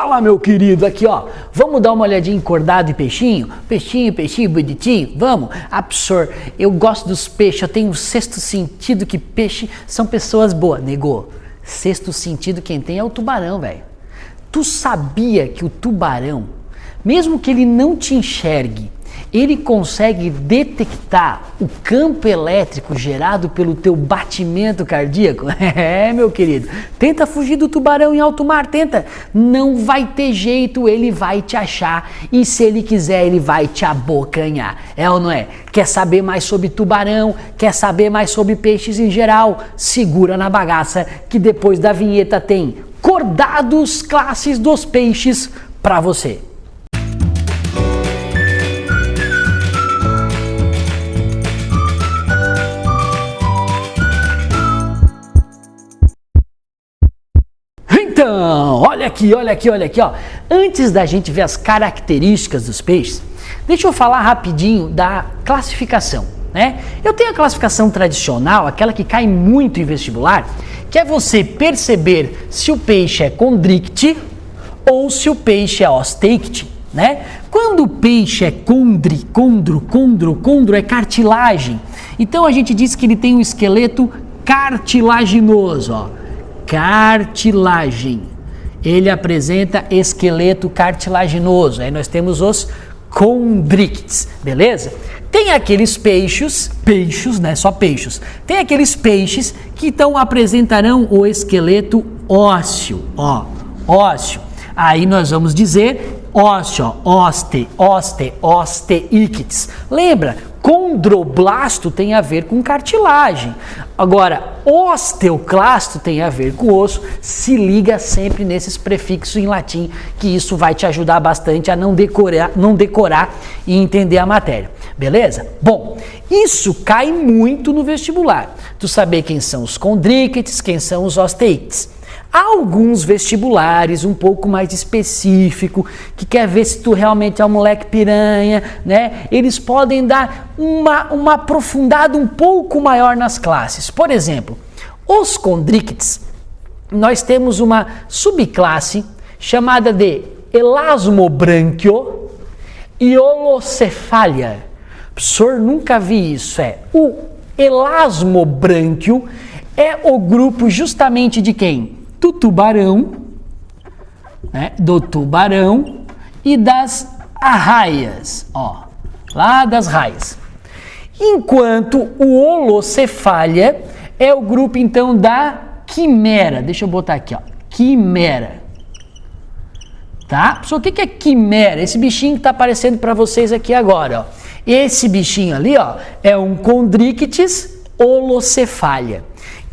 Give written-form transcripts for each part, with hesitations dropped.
Fala, meu querido, aqui ó, vamos dar uma olhadinha em cordado e peixinho? Peixinho, bonitinho, vamos? Absor, eu gosto dos peixes, eu tenho um sexto sentido que peixe são pessoas boas. Negou, sexto sentido quem tem é o tubarão, velho. Tu sabia que o tubarão, mesmo que ele não te enxergue, ele consegue detectar o campo elétrico gerado pelo teu batimento cardíaco? É, meu querido, tenta fugir do tubarão em alto mar, tenta. Não vai ter jeito, ele vai te achar e se ele quiser, ele vai te abocanhar. É ou não é? Quer saber mais sobre tubarão? Quer saber mais sobre peixes em geral? Segura na bagaça que depois da vinheta tem Cordados Classes dos Peixes para você. Então, olha aqui, ó. Antes da gente ver as características dos peixes, deixa eu falar rapidinho da classificação, né? Eu tenho a classificação tradicional, aquela que cai muito em vestibular, que é você perceber se o peixe é condricte ou se o peixe é osteicte, né? Quando o peixe é condro é cartilagem. Então a gente diz que ele tem um esqueleto cartilaginoso, ó. Cartilagem. Ele apresenta esqueleto cartilaginoso. Aí nós temos os condrictes, beleza? Tem aqueles peixes, né? Só peixes. Tem aqueles peixes que então apresentarão o esqueleto ósseo, ó, ósseo. Aí nós vamos dizer ósseo, osteíctes. Lembra? Condroblasto tem a ver com cartilagem. Agora, osteoclasto tem a ver com osso. Se liga sempre nesses prefixos em latim, que isso vai te ajudar bastante a não decorar e entender a matéria. Beleza? Bom, isso cai muito no vestibular. Tu saber quem são os condrictes, quem são os osteíctes. Há alguns vestibulares um pouco mais específico, que quer ver se tu realmente é um moleque piranha, né? Eles podem dar uma aprofundada um pouco maior nas classes. Por exemplo, os condrictes, nós temos uma subclasse chamada de elasmobrânquio e holocefalia. Professor, nunca vi isso. O elasmobrânquio é o grupo justamente de quem? Do tubarão, né? Do tubarão e das arraias, ó, lá das raias. Enquanto o holocefalia é o grupo então da quimera. Deixa eu botar aqui, ó, quimera. Tá? Só o que é quimera? Esse bichinho que está aparecendo para vocês aqui agora, ó. Esse bichinho ali, ó, é um condrictes holocefalia.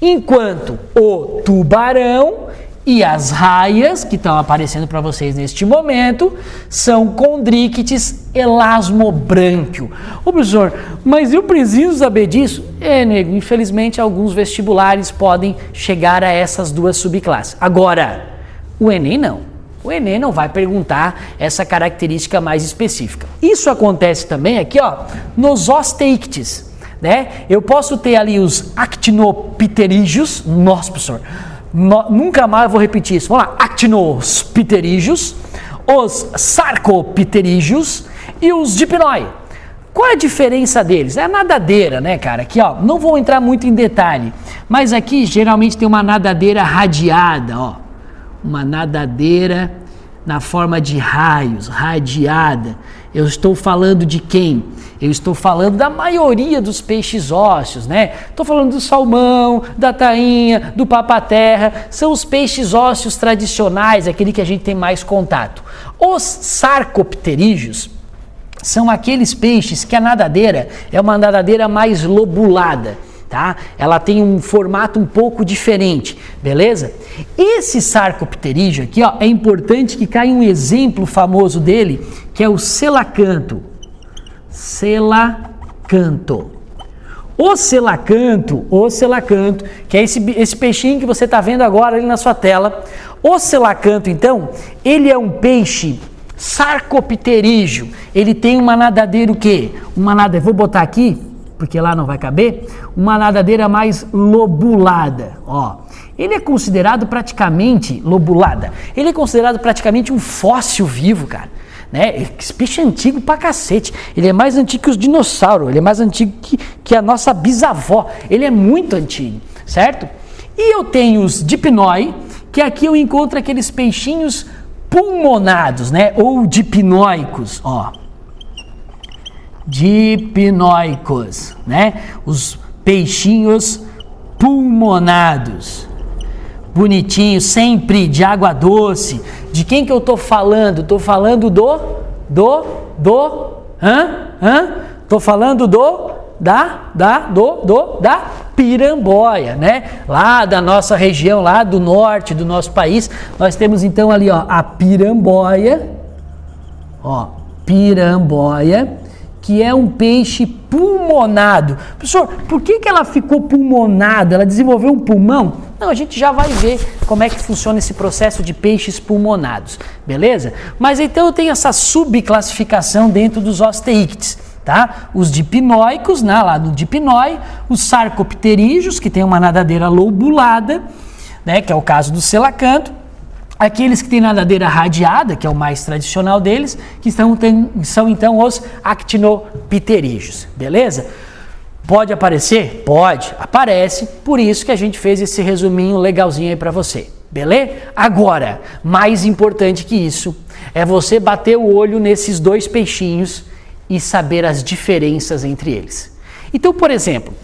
Enquanto o tubarão e as raias, que estão aparecendo para vocês neste momento, são condrictes elasmobrânquio. Ô professor, mas eu preciso saber disso? Nego, infelizmente alguns vestibulares podem chegar a essas duas subclasses. Agora, o Enem não. O Enem não vai perguntar essa característica mais específica. Isso acontece também aqui, ó, nos osteíctes. Né? Eu posso ter ali os actinopterígios, nossa professor, nunca mais vou repetir isso, vamos lá, actinopterígios, os sarcopterígios e os dipnoi. Qual é a diferença deles? É a nadadeira, né, cara? Aqui, ó, não vou entrar muito em detalhe, mas aqui geralmente tem uma nadadeira radiada, ó, uma nadadeira na forma de raios, radiada. Eu estou falando de quem? Eu estou falando da maioria dos peixes ósseos, né? Estou falando do salmão, da tainha, do papaterra. São os peixes ósseos tradicionais, aquele que a gente tem mais contato. Os sarcopterígios são aqueles peixes que a nadadeira é uma nadadeira mais lobulada, tá? Ela tem um formato um pouco diferente, beleza? Esse sarcopterígio aqui, ó, é importante que caia um exemplo famoso dele, que é o selacanto. Selacanto. O selacanto, que é esse peixinho que você está vendo agora ali na sua tela. O selacanto, então, ele é um peixe sarcopterígio. Ele tem uma nadadeira o quê? Vou botar aqui, porque lá não vai caber, uma nadadeira mais lobulada, ó. ele é considerado praticamente, lobulada, ele é considerado praticamente um fóssil vivo, cara. Né? Esse peixe é antigo pra cacete, ele é mais antigo que os dinossauros, ele é mais antigo que a nossa bisavó, ele é muito antigo, certo? E eu tenho os dipnoi, que aqui eu encontro aqueles peixinhos pulmonados, né? Ou dipnoicos, ó. Dipnoicos, né? Os peixinhos pulmonados. Bonitinho, sempre de água doce. De quem que eu tô falando? Tô falando Tô falando da piramboia, né? Lá da nossa região, lá do norte do nosso país, nós temos então ali, ó, a piramboia, que é um peixe pulmonado. Professor, por que ela ficou pulmonada? Ela desenvolveu um pulmão? Não, a gente já vai ver como é que funciona esse processo de peixes pulmonados, beleza? Mas então eu tenho essa subclassificação dentro dos osteíctes, tá? Os dipnoicos, né, lá do dipnoi, os sarcopterídeos, que tem uma nadadeira lobulada, né, que é o caso do selacanto, aqueles que têm nadadeira radiada, que é o mais tradicional deles, que são então os actinopterídeos, beleza? Pode aparecer? Pode, aparece, por isso que a gente fez esse resuminho legalzinho aí para você, beleza? Agora, mais importante que isso, é você bater o olho nesses dois peixinhos e saber as diferenças entre eles. Então, por exemplo,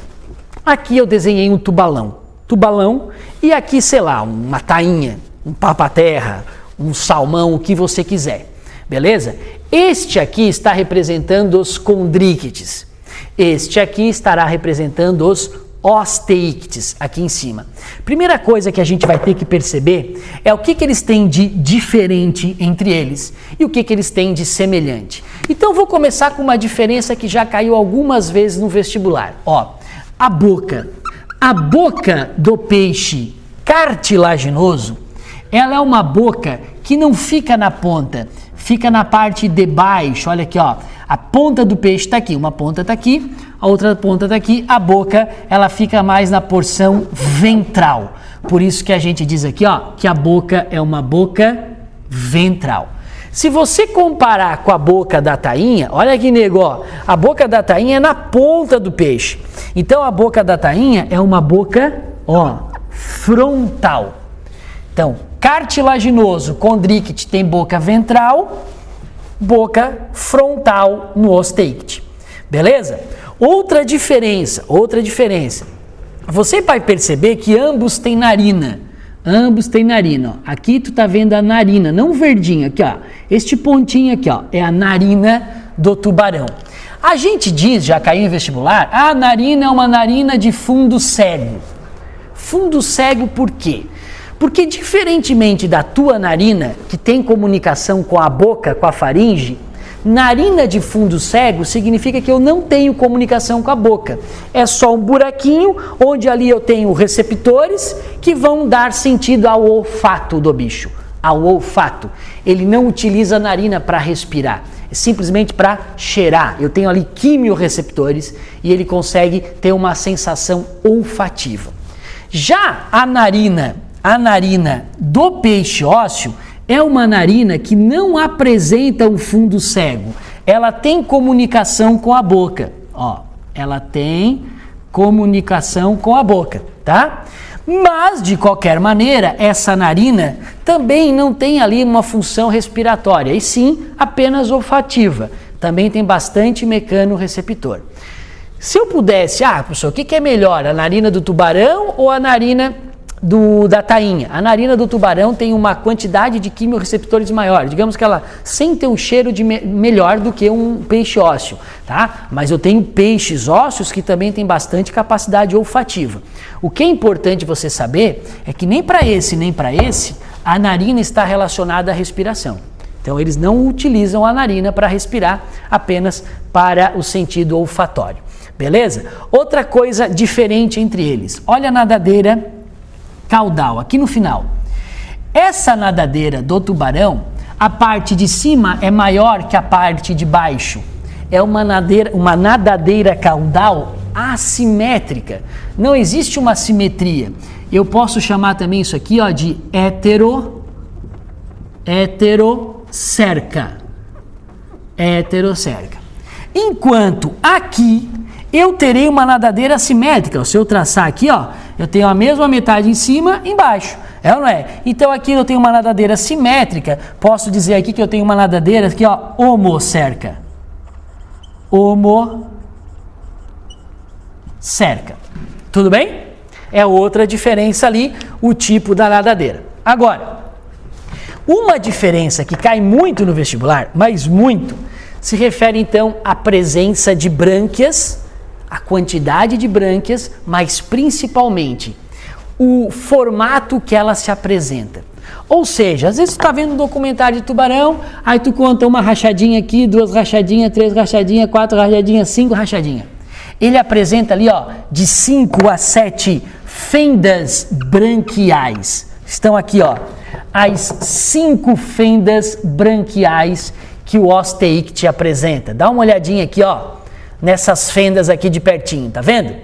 aqui eu desenhei um tubalão, e aqui, sei lá, uma tainha, um papa-terra, um salmão, o que você quiser, beleza? Este aqui está representando os condríctites. Este aqui estará representando os osteíctes, aqui em cima. Primeira coisa que a gente vai ter que perceber é o que eles têm de diferente entre eles e o que eles têm de semelhante. Então, vou começar com uma diferença que já caiu algumas vezes no vestibular. Ó, a boca. A boca do peixe cartilaginoso, ela é uma boca que não fica na ponta, fica na parte de baixo. Olha aqui, ó. A ponta do peixe está aqui, uma ponta está aqui, a outra ponta está aqui. A boca, ela fica mais na porção ventral. Por isso que a gente diz aqui, ó, que a boca é uma boca ventral. Se você comparar com a boca da tainha, olha aqui, nego, ó, a boca da tainha é na ponta do peixe. Então, a boca da tainha é uma boca, ó, frontal. Então, cartilaginoso, condríctide tem boca ventral, boca frontal no osteíctide, beleza? Outra diferença, você vai perceber que ambos têm narina, ó. Aqui tu tá vendo a narina, não verdinho, aqui, ó, este pontinho aqui, ó, é a narina do tubarão. A gente diz, já caiu em vestibular, a narina é uma narina de fundo cego. Fundo cego por quê? Porque diferentemente da tua narina, que tem comunicação com a boca, com a faringe, narina de fundo cego significa que eu não tenho comunicação com a boca. É só um buraquinho onde ali eu tenho receptores que vão dar sentido ao olfato do bicho, ao olfato. Ele não utiliza a narina para respirar, é simplesmente para cheirar. Eu tenho ali quimiorreceptores e ele consegue ter uma sensação olfativa. Já a narina do peixe ósseo é uma narina que não apresenta um fundo cego. Ela tem comunicação com a boca, ó. Ela tem comunicação com a boca, tá? Mas, de qualquer maneira, essa narina também não tem ali uma função respiratória, e sim apenas olfativa. Também tem bastante mecanorreceptor. Se eu pudesse, professor, o que é melhor, a narina do tubarão ou a narina da tainha? A narina do tubarão tem uma quantidade de quimiorreceptores maior, digamos que ela sente um cheiro melhor do que um peixe ósseo, tá? Mas eu tenho peixes ósseos que também têm bastante capacidade olfativa. O que é importante você saber é que nem para esse nem para esse a narina está relacionada à respiração. Então eles não utilizam a narina para respirar, apenas para o sentido olfatório, beleza? Outra coisa diferente entre eles, olha a nadadeira caudal, aqui no final. Essa nadadeira do tubarão, a parte de cima é maior que a parte de baixo. É uma nadadeira caudal assimétrica. Não existe uma simetria. Eu posso chamar também isso aqui, ó, de heterocerca. Heterocerca. Enquanto aqui eu terei uma nadadeira simétrica. Se eu traçar aqui, ó, eu tenho a mesma metade em cima e embaixo. É ou não é? Então aqui eu tenho uma nadadeira simétrica. Posso dizer aqui que eu tenho uma nadadeira aqui, ó, homocerca. Homocerca. Tudo bem? É outra diferença ali, o tipo da nadadeira. Agora, uma diferença que cai muito no vestibular, mas muito, se refere então à presença de brânquias, a quantidade de brânquias, mas principalmente o formato que ela se apresenta. Ou seja, às vezes tu está vendo um documentário de tubarão, aí tu conta uma rachadinha aqui, 2 rachadinhas, 3 rachadinhas, 4 rachadinhas, 5 rachadinhas. Ele apresenta ali, ó, de 5 a 7 fendas branquiais. Estão aqui, ó, as 5 fendas branquiais que o Osteichthyes apresenta. Dá uma olhadinha aqui, ó, nessas fendas aqui de pertinho, tá vendo?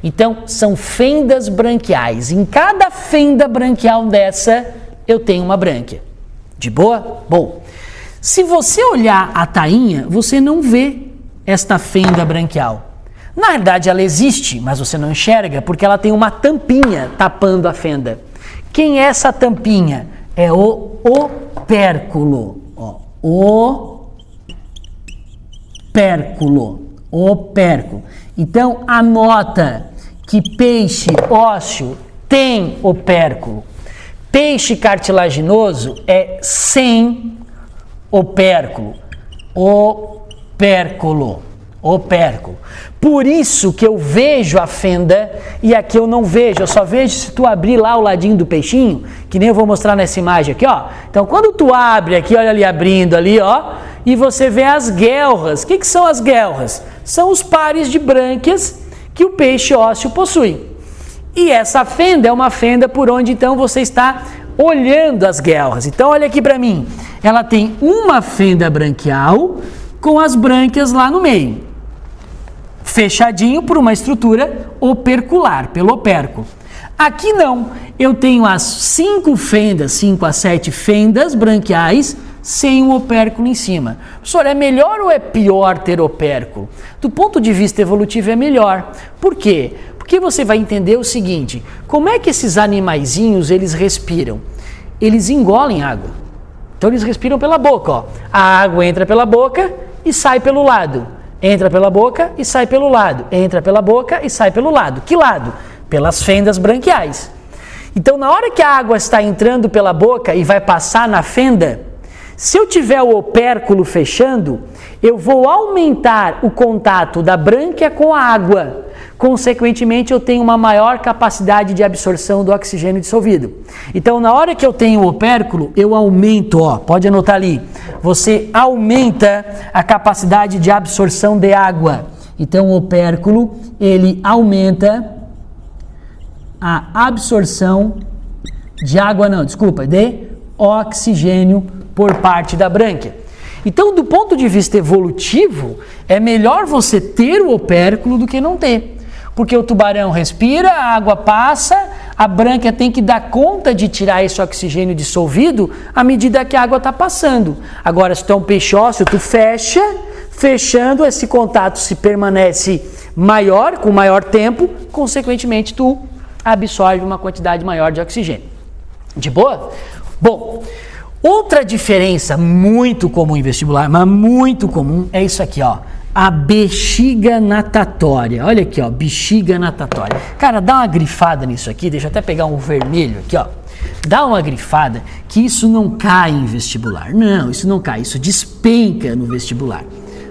Então, são fendas branquiais. Em cada fenda branquial dessa, eu tenho uma brânquia. De boa? Bom, se você olhar a tainha, você não vê esta fenda branquial. Na verdade, ela existe, mas você não enxerga, porque ela tem uma tampinha tapando a fenda. Quem é essa tampinha? É o opérculo. Ó, opérculo. Então, anota que peixe ósseo tem opérculo. Peixe cartilaginoso é sem opérculo. Opérculo. Por isso que eu vejo a fenda e aqui eu não vejo, eu só vejo se tu abrir lá o ladinho do peixinho, que nem eu vou mostrar nessa imagem aqui, ó. Então, quando tu abre aqui, olha ali abrindo ali, ó, e você vê as guelras. O que são as guelras? São os pares de brânquias que o peixe ósseo possui. E essa fenda é uma fenda por onde então você está olhando as guelras. Então, olha aqui para mim. Ela tem uma fenda branquial com as brânquias lá no meio, fechadinho por uma estrutura opercular, pelo opérculo. Aqui não, eu tenho as 5 fendas, 5 a 7 fendas branquiais sem um opérculo em cima. Professor, é melhor ou é pior ter opérculo? Do ponto de vista evolutivo é melhor. Por quê? Porque você vai entender o seguinte, como é que esses animaizinhos, eles respiram? Eles engolem água. Então eles respiram pela boca, ó. A água entra pela boca e sai pelo lado. Entra pela boca e sai pelo lado. Entra pela boca e sai pelo lado. Que lado? Pelas fendas branquiais. Então, na hora que a água está entrando pela boca e vai passar na fenda, se eu tiver o opérculo fechando, eu vou aumentar o contato da brânquia com a água. Consequentemente, eu tenho uma maior capacidade de absorção do oxigênio dissolvido. Então, na hora que eu tenho o opérculo, eu aumento, ó, pode anotar ali, você aumenta a capacidade de absorção de água. Então, o opérculo, ele aumenta a absorção de água, de oxigênio por parte da brânquia. Então, do ponto de vista evolutivo, é melhor você ter o opérculo do que não ter. Porque o tubarão respira, a água passa, a brânquia tem que dar conta de tirar esse oxigênio dissolvido à medida que a água está passando. Agora, se tu é um peixe ósseo, tu fecha, fechando, esse contato se permanece maior, com maior tempo, consequentemente tu absorve uma quantidade maior de oxigênio. De boa? Bom, outra diferença muito comum em vestibular, mas muito comum, é isso aqui, ó. A bexiga natatória. Olha aqui, ó, bexiga natatória. Cara, dá uma grifada nisso aqui, deixa eu até pegar um vermelho aqui, ó. Dá uma grifada que isso não cai em vestibular. Não, isso não cai, isso despenca no vestibular,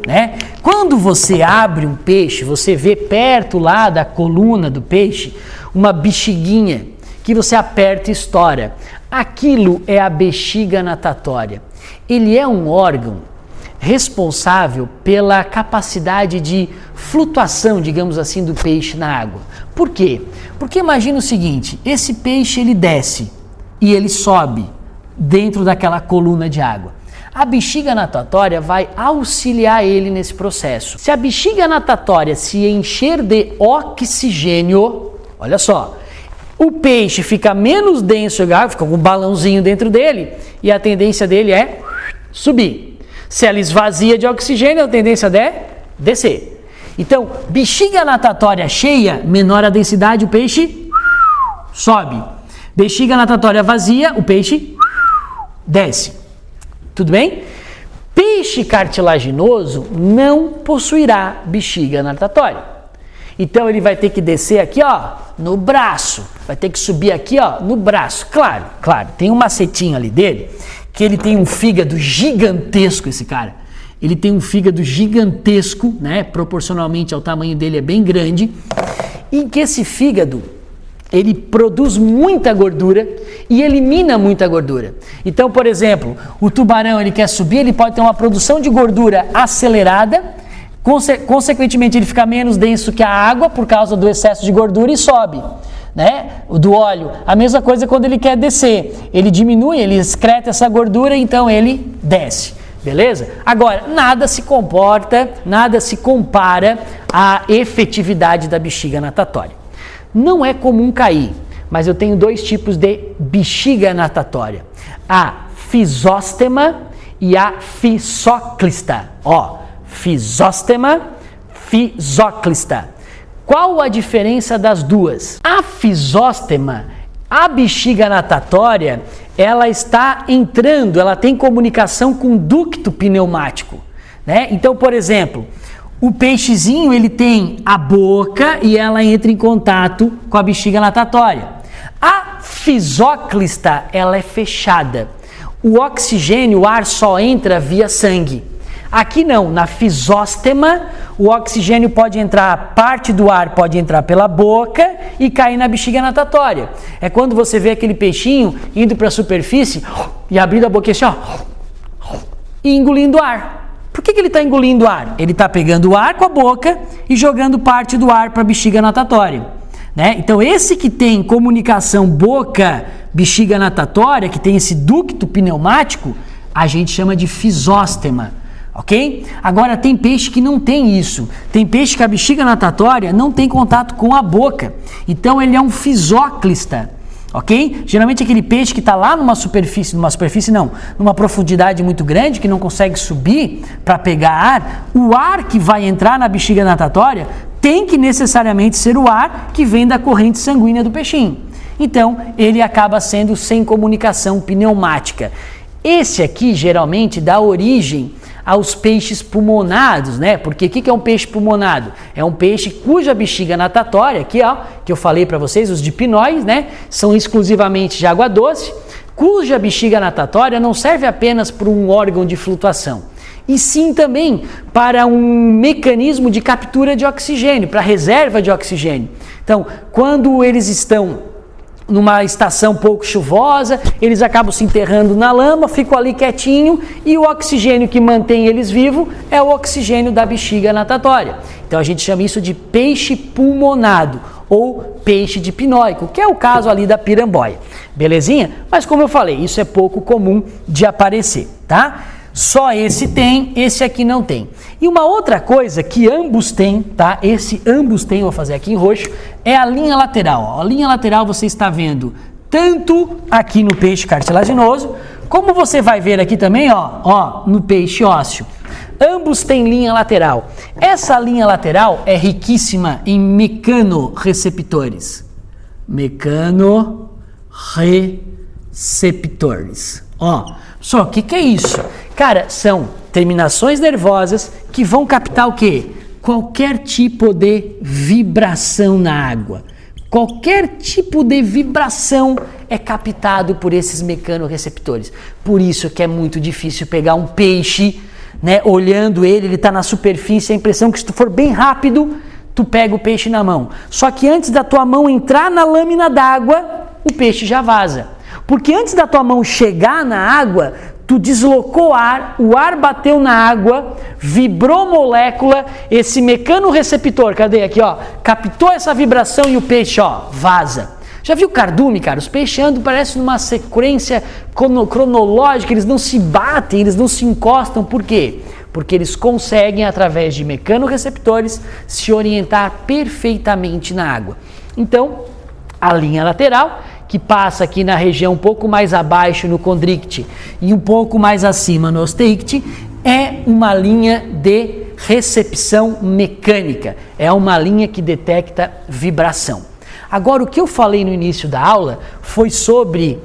né? Quando você abre um peixe, você vê perto lá da coluna do peixe uma bexiguinha que você aperta e estoura. Aquilo é a bexiga natatória. Ele é um órgão responsável pela capacidade de flutuação, digamos assim, do peixe na água. Por quê? Porque imagina o seguinte, esse peixe ele desce e ele sobe dentro daquela coluna de água. A bexiga natatória vai auxiliar ele nesse processo. Se a bexiga natatória se encher de oxigênio, olha só, O peixe fica menos denso, fica com um balãozinho dentro dele, e a tendência dele é subir. Se ela esvazia de oxigênio, a tendência é descer. Então, bexiga natatória cheia, menor a densidade, o peixe sobe. Bexiga natatória vazia, o peixe desce. Tudo bem? Peixe cartilaginoso não possuirá bexiga natatória. Então ele vai ter que descer aqui, ó, no braço. Vai ter que subir aqui, ó, no braço. Claro, tem um macetinho ali dele, que ele tem um fígado gigantesco, esse cara. Ele tem um fígado gigantesco, né? Proporcionalmente ao tamanho dele é bem grande. E que esse fígado, ele produz muita gordura e elimina muita gordura. Então, por exemplo, o tubarão, ele quer subir, ele pode ter uma produção de gordura acelerada, consequentemente ele fica menos denso que a água por causa do excesso de gordura e sobe, né? O do óleo, a mesma coisa quando ele quer descer, ele diminui, ele excreta essa gordura, então ele desce, beleza? Agora, nada se compara à efetividade da bexiga natatória. Não é comum cair, mas eu tenho dois tipos de bexiga natatória, a fisóstema e a fisóclista. Ó, fisóstema, fisóclista. Qual a diferença das duas? A fisóstema, a bexiga natatória, ela está entrando, ela tem comunicação com o ducto pneumático, né? Então, por exemplo, o peixezinho, ele tem a boca e ela entra em contato com a bexiga natatória. A fisóclista, ela é fechada. O oxigênio, o ar só entra via sangue. Aqui não, na fisóstema, o oxigênio pode entrar, parte do ar pode entrar pela boca e cair na bexiga natatória. É quando você vê aquele peixinho indo para a superfície e abrindo a boquinha assim, ó, e engolindo ar. Por que ele está engolindo ar? Ele está pegando o ar com a boca e jogando parte do ar para a bexiga natatória, né? Então, esse que tem comunicação boca-bexiga natatória, que tem esse ducto pneumático, a gente chama de fisóstema. Ok? Agora, tem peixe que não tem isso. Tem peixe que a bexiga natatória não tem contato com a boca. Então, ele é um fisóclista. Ok? Geralmente, aquele peixe que está lá numa profundidade muito grande, que não consegue subir para pegar ar, o ar que vai entrar na bexiga natatória tem que necessariamente ser o ar que vem da corrente sanguínea do peixinho. Então, ele acaba sendo sem comunicação pneumática. Esse aqui, geralmente, dá origem aos peixes pulmonados, né? Porque o que é um peixe pulmonado? É um peixe cuja bexiga natatória, aqui ó, que eu falei para vocês, os dipnóis, né? São exclusivamente de água doce, cuja bexiga natatória não serve apenas para um órgão de flutuação, e sim também para um mecanismo de captura de oxigênio, para reserva de oxigênio. Então, quando eles estão numa estação pouco chuvosa, eles acabam se enterrando na lama, ficam ali quietinho e o oxigênio que mantém eles vivos é o oxigênio da bexiga natatória. Então a gente chama isso de peixe pulmonado ou peixe dipnóico, que é o caso ali da piramboia. Belezinha? Mas como eu falei, isso é pouco comum de aparecer, tá? Só esse tem, esse aqui não tem. E uma outra coisa que ambos têm, tá? Ambos têm, vou fazer aqui em roxo, é a linha lateral. Ó. A linha lateral você está vendo tanto aqui no peixe cartilaginoso, como você vai ver aqui também, ó, no peixe ósseo. Ambos têm linha lateral. Essa linha lateral é riquíssima em mecanorreceptores. Mecanorreceptores. Ó, só o que é isso? Cara, são terminações nervosas que vão captar o quê? Qualquer tipo de vibração na água. Qualquer tipo de vibração é captado por esses mecanorreceptores. Por isso que é muito difícil pegar um peixe, né, olhando ele está na superfície, a impressão que se tu for bem rápido, tu pega o peixe na mão. Só que antes da tua mão entrar na lâmina d'água, o peixe já vaza. Porque antes da tua mão chegar na água, tu deslocou o ar bateu na água, vibrou molécula, esse mecanorreceptor, cadê aqui, ó, captou essa vibração e o peixe, ó, vaza. Já viu cardume, cara? Os peixes andam, parece numa sequência cronológica, eles não se batem, eles não se encostam, por quê? Porque eles conseguem, através de mecanorreceptores, se orientar perfeitamente na água. Então, A linha lateral, que passa aqui na região um pouco mais abaixo no condricte e um pouco mais acima no osteícte, é uma linha de recepção mecânica, é uma linha que detecta vibração. Agora, o que eu falei no início da aula foi sobre,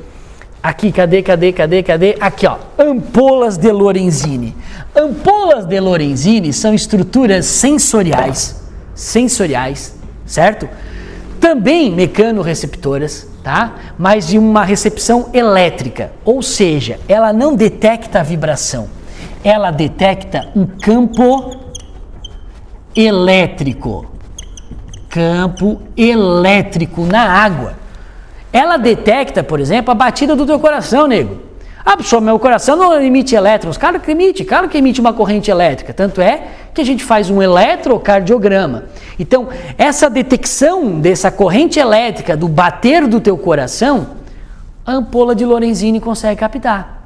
aqui, cadê? Aqui, ó, ampolas de Lorenzini. Ampolas de Lorenzini são estruturas sensoriais, certo? Também mecanoreceptoras, tá? Mas de uma recepção elétrica, ou seja, ela não detecta a vibração, ela detecta um campo elétrico. Campo elétrico na água. Ela detecta, por exemplo, a batida do teu coração, nego. Ah, pessoal, meu coração não emite elétrons. Claro que emite uma corrente elétrica. Tanto é que a gente faz um eletrocardiograma. Então, essa detecção dessa corrente elétrica, do bater do teu coração, a ampola de Lorenzini consegue captar.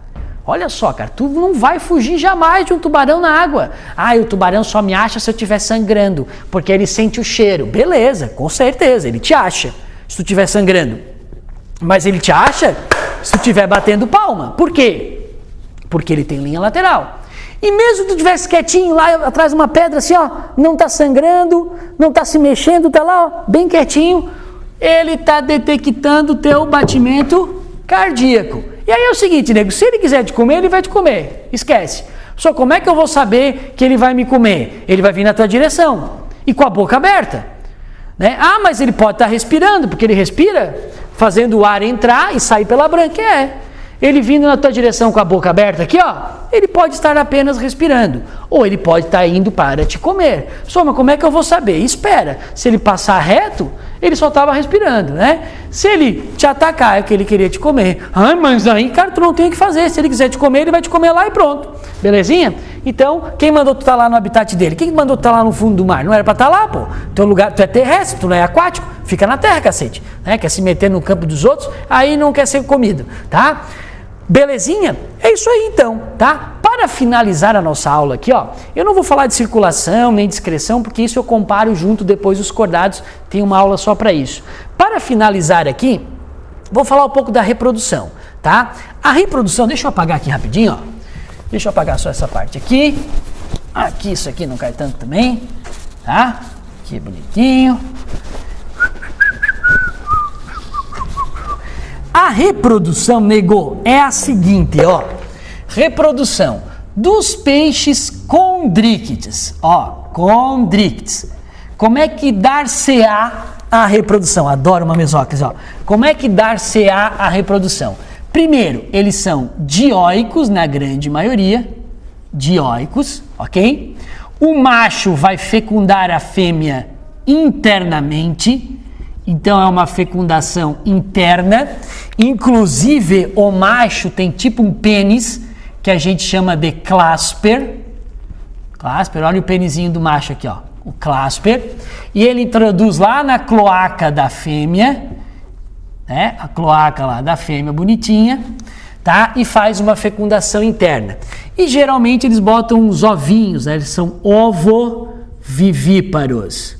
Olha só, cara, tu não vai fugir jamais de um tubarão na água. Ah, o tubarão só me acha se eu estiver sangrando, porque ele sente o cheiro. Beleza, com certeza, ele te acha se tu estiver sangrando. Mas ele te acha se tu estiver batendo palma. Por quê? Porque ele tem linha lateral. E mesmo que tu estivesse quietinho lá atrás de uma pedra, assim, ó, não tá sangrando, não tá se mexendo, tá lá, ó, bem quietinho, ele tá detectando o teu batimento cardíaco. E aí é o seguinte, nego, se ele quiser te comer, ele vai te comer. Esquece. Só como é que eu vou saber que ele vai me comer? Ele vai vir na tua direção e com a boca aberta. Né? Ah, mas ele pode estar respirando, porque ele respira fazendo o ar entrar e sair pela branca. Ele vindo na tua direção com a boca aberta aqui, ó, ele pode estar apenas respirando, ou ele pode estar indo para te comer. Só, mas como é que eu vou saber? Espera, se ele passar reto, ele só estava respirando, né? Se ele te atacar, é que ele queria te comer. Ah, mas aí, cara, tu não tem o que fazer. Se ele quiser te comer, ele vai te comer lá e pronto. Belezinha? Então, quem mandou tu estar lá no habitat dele? Quem mandou tu estar lá no fundo do mar? Não era para estar lá, pô? Teu lugar, tu é terrestre, tu não é aquático. Fica na terra, cacete. Né? Quer se meter no campo dos outros, aí não quer ser comido, tá? Belezinha? É isso aí então, tá? Para finalizar a nossa aula aqui, ó, eu não vou falar de circulação nem de excreção, porque isso eu comparo junto depois dos cordados, tem uma aula só para isso. Para finalizar aqui, vou falar um pouco da reprodução, tá? A reprodução, deixa eu apagar aqui rapidinho, ó. Deixa eu apagar só essa parte aqui. Aqui, isso aqui não cai tanto também, tá? Aqui bonitinho. A reprodução, nego, é a seguinte, ó. Reprodução dos peixes condríctites, ó, condríctites. Como é que dar-se-á a reprodução? Adoro uma mesóclise, ó. Como é que dar-se-á a reprodução? Primeiro, eles são dioicos, na grande maioria, dioicos, ok? O macho vai fecundar a fêmea internamente, então é uma fecundação interna, inclusive o macho tem tipo um pênis, que a gente chama de clasper. Clasper, olha o pênisinho do macho aqui, ó, o clasper. E ele introduz lá na cloaca da fêmea, né, a cloaca lá da fêmea bonitinha, tá? E faz uma fecundação interna. E geralmente eles botam uns ovinhos, né? Eles são ovovivíparos.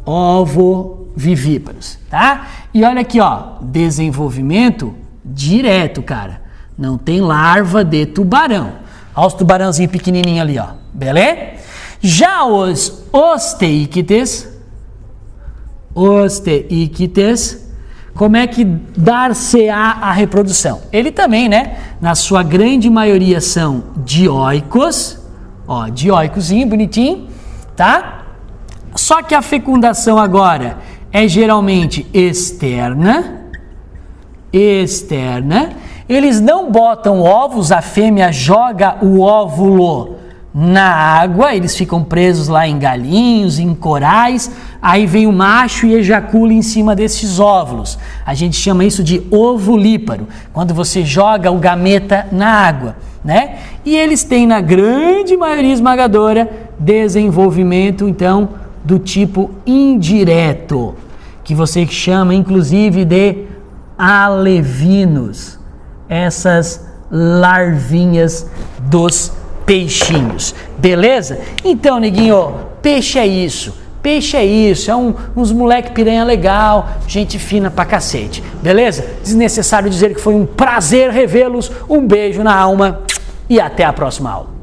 Ovovivíparos, tá? E olha aqui, ó, desenvolvimento direto, cara. Não tem larva de tubarão. Olha os tubarãozinhos pequenininhos ali, ó. Beleza? Já os osteíctes, como é que dar-se-á a reprodução? Ele também, né? Na sua grande maioria são dioicos, ó, dioicozinho, bonitinho, tá? Só que a fecundação agora é geralmente externa. Eles não botam ovos, a fêmea joga o óvulo na água, eles ficam presos lá em galinhos, em corais, aí vem o macho e ejacula em cima desses óvulos. A gente chama isso de ovulíparo, quando você joga o gameta na água, né? E eles têm, na grande maioria esmagadora, desenvolvimento, então, do tipo indireto, que você chama, inclusive, de alevinos, essas larvinhas dos peixinhos, beleza? Então, neguinho, peixe é isso. Peixe é isso, é uns moleque piranha legal, gente fina pra cacete, beleza? Desnecessário dizer que foi um prazer revê-los, um beijo na alma e até a próxima aula.